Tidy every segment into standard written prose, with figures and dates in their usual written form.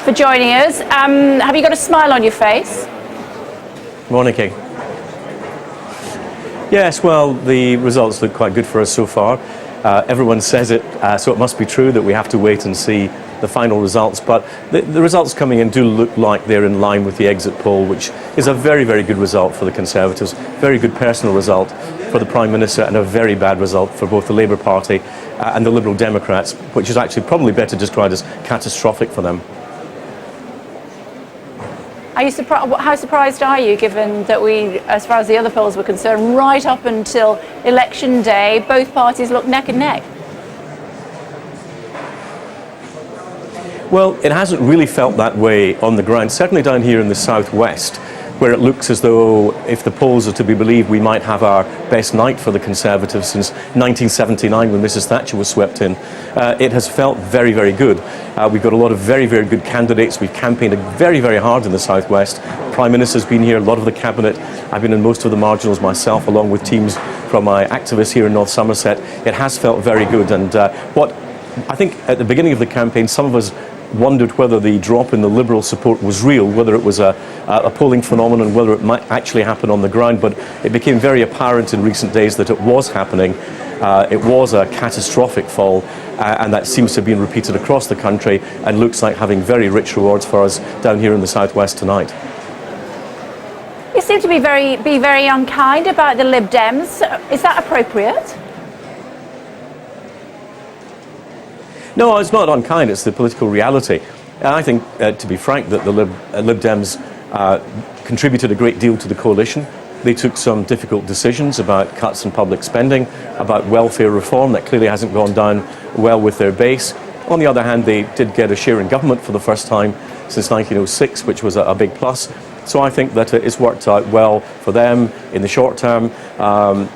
for joining us. Have you got a smile on your face? Morning, King. Yes, well, the results look quite good for us so far. Everyone says it, so it must be true that we have to wait and see the final results. But the results coming in do look like they're in line with the exit poll, which is a very, very good result for the Conservatives, very good personal result for the Prime Minister, and a very bad result for both the Labour Party and the Liberal Democrats, which is actually probably better described as catastrophic for them. Are you how surprised are you, given that we, as far as the other polls were concerned, right up until election day, both parties looked neck and neck? Well, it hasn't really felt that way on the ground, certainly down here in the southwest, where it looks as though, if the polls are to be believed, we might have our best night for the Conservatives since 1979, when Mrs Thatcher was swept in. It has felt very, very good. We've got a lot of very, very good candidates. We've campaigned very, very hard in the southwest. Prime Minister's been here, a lot of the cabinet. I've been in most of the marginals myself, along with teams from my activists here in North Somerset. It has felt very good. And what I think at the beginning of the campaign, some of us wondered whether the drop in the Liberal support was real, whether it was a polling phenomenon, whether it might actually happen on the ground. But it became very apparent in recent days that it was happening. It was a catastrophic fall, and that seems to have been repeated across the country and looks like having very rich rewards for us down here in the southwest tonight. You seem to be very unkind about the Lib Dems. Is that appropriate? No, it's not unkind, it's the political reality. I think, to be frank, that the Lib Dems contributed a great deal to the coalition. They took some difficult decisions about cuts in public spending, about welfare reform that clearly hasn't gone down well with their base. On the other hand, they did get a share in government for the first time since 1906, which was a big plus. So I think that it's worked out well for them in the short term.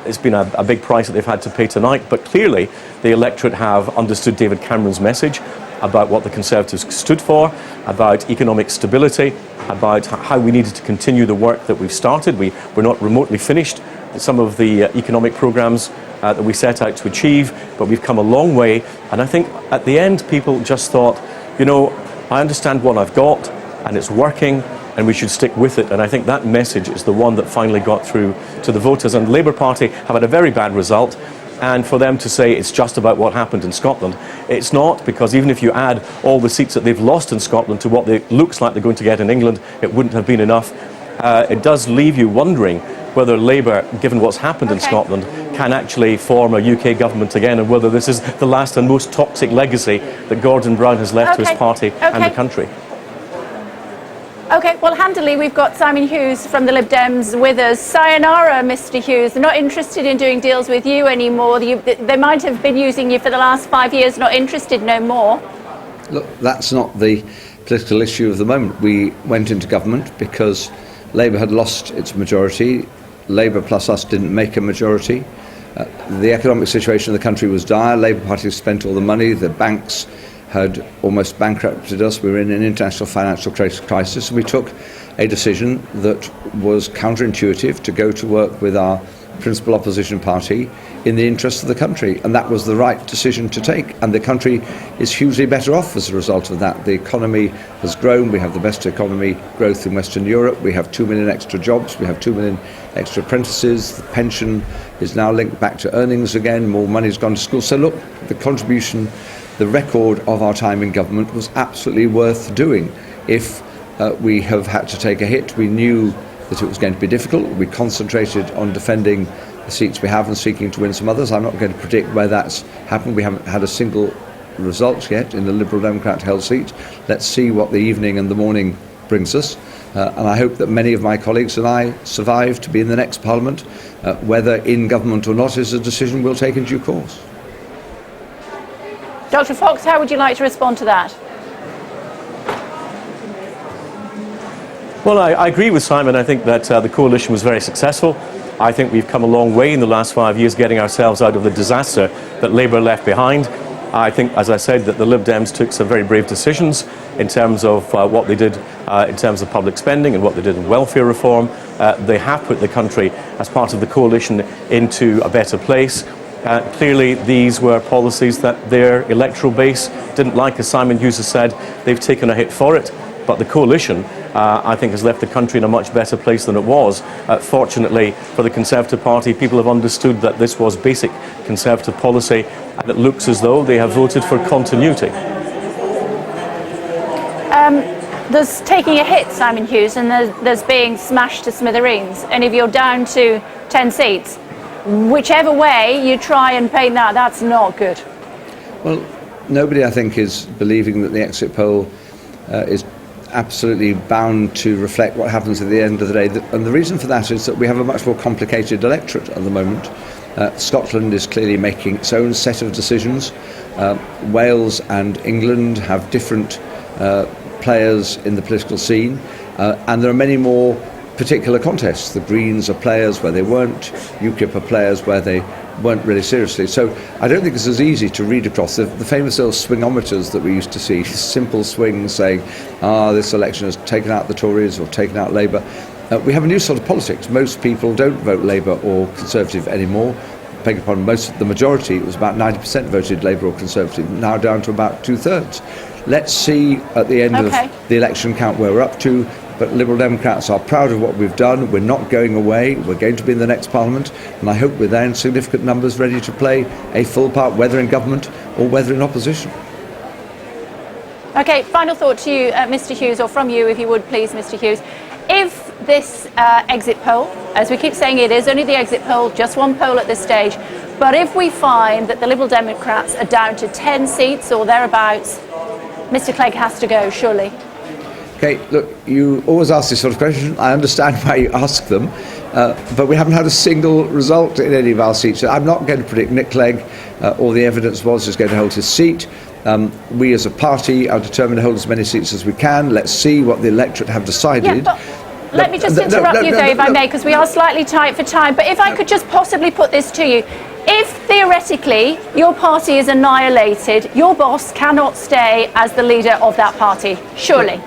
It's been a big price that they've had to pay tonight, but clearly the electorate have understood David Cameron's message about what the Conservatives stood for, about economic stability, about how we needed to continue the work that we've started. We're not remotely finished some of the economic programmes that we set out to achieve, but we've come a long way. And I think at the end, people just thought, you know, I understand what I've got and it's working, and we should stick with it. And I think that message is the one that finally got through to the voters. And the Labour Party have had a very bad result. And for them to say it's just about what happened in Scotland, it's not, because even if you add all the seats that they've lost in Scotland to what it looks like they're going to get in England, it wouldn't have been enough. It does leave you wondering whether Labour, given what's happened in Scotland, can actually form a UK government again, and whether this is the last and most toxic legacy that Gordon Brown has left to his party and the country. OK, well, handily, we've got Simon Hughes from the Lib Dems with us. Sayonara, Mr Hughes. They're not interested in doing deals with you anymore. They might have been using you for the last 5 years, not interested no more. Look, that's not the political issue of the moment. We went into government because Labour had lost its majority. Labour plus us didn't make a majority. The economic situation in the country was dire. Labour Party spent all the money. The banks had almost bankrupted us. We were in an international financial crisis. We took a decision that was counterintuitive to go to work with our principal opposition party in the interests of the country. And that was the right decision to take. And the country is hugely better off as a result of that. The economy has grown. We have the best economy growth in Western Europe. We have 2 million extra jobs. We have 2 million extra apprentices. The pension is now linked back to earnings again. More money's gone to school. So look, the contribution, the record of our time in government was absolutely worth doing. If we have had to take a hit, we knew that it was going to be difficult. We concentrated on defending the seats we have and seeking to win some others. I'm not going to predict where that's happened. We haven't had a single result yet in the Liberal Democrat held seat. Let's see what the evening and the morning brings us. And I hope that many of my colleagues and I survive to be in the next Parliament. Whether in government or not is a decision we'll take in due course. Dr Fox, how would you like to respond to that? Well, I agree with Simon. I think that the coalition was very successful. I think we've come a long way in the last 5 years getting ourselves out of the disaster that Labour left behind. I think, as I said, that the Lib Dems took some very brave decisions in terms of what they did in terms of public spending and what they did in welfare reform. They have put the country, as part of the coalition, into a better place. Clearly, these were policies that their electoral base didn't like. As Simon Hughes has said, they've taken a hit for it. But the coalition, I think, has left the country in a much better place than it was. Fortunately for the Conservative Party, people have understood that this was basic Conservative policy, and it looks as though they have voted for continuity. There's taking a hit, Simon Hughes, and there's being smashed to smithereens. And if you're down to 10 seats, whichever way you try and paint that, that's not good. Well, nobody, I think, is believing that the exit poll is absolutely bound to reflect what happens at the end of the day. And the reason for that is that we have a much more complicated electorate at the moment. Scotland is clearly making its own set of decisions. Wales and England have different players in the political scene, and there are many more particular contests. The Greens are players where they weren't, UKIP are players where they weren't really seriously. So I don't think it's as easy to read across. The famous little swingometers that we used to see, simple swings saying, this election has taken out the Tories or taken out Labour. We have a new sort of politics. Most people don't vote Labour or Conservative anymore. Beg your pardon, the majority, it was about 90% voted Labour or Conservative, now down to about 2/3. Let's see at the end of the election count where we're up to. But Liberal Democrats are proud of what we've done. We're not going away. We're going to be in the next Parliament, and I hope we're there in significant numbers, ready to play a full part, whether in government or whether in opposition. Okay, final thought to you, Mr. Hughes, or from you, if you would please, Mr. Hughes. If this exit poll, as we keep saying, it is only the exit poll, just one poll at this stage, but if we find that the Liberal Democrats are down to 10 seats or thereabouts, Mr. Clegg has to go, surely. Okay, look, you always ask this sort of question. I understand why you ask them, but we haven't had a single result in any of our seats. I'm not going to predict Nick Clegg. All the evidence was he's going to hold his seat. We as a party are determined to hold as many seats as we can. Let's see what the electorate have decided. Yeah, but let me just interrupt you though, if I may, because we are slightly tight for time. But if I could just possibly put this to you. If theoretically your party is annihilated, your boss cannot stay as the leader of that party, surely.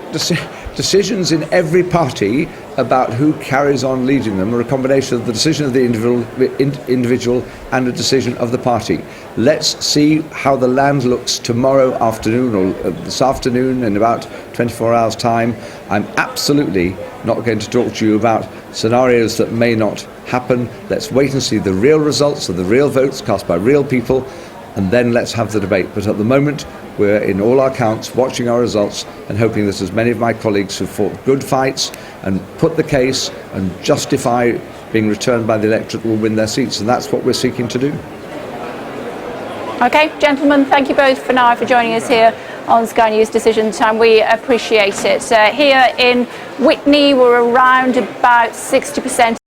Decisions in every party about who carries on leading them are a combination of the decision of the individual and a decision of the party. Let's see how the land looks tomorrow afternoon or this afternoon in about 24 hours' time. I'm absolutely not going to talk to you about scenarios that may not happen. Let's wait and see the real results of the real votes cast by real people, and then let's have the debate. But at the moment, we're in all our counts watching our results and hoping that as many of my colleagues who fought good fights and put the case and justify being returned by the electorate will win their seats, and that's what we're seeking to do. Okay, gentlemen, thank you both for now for joining us here on Sky News Decision Time. We appreciate it. Here in Witney, we're around about 60%.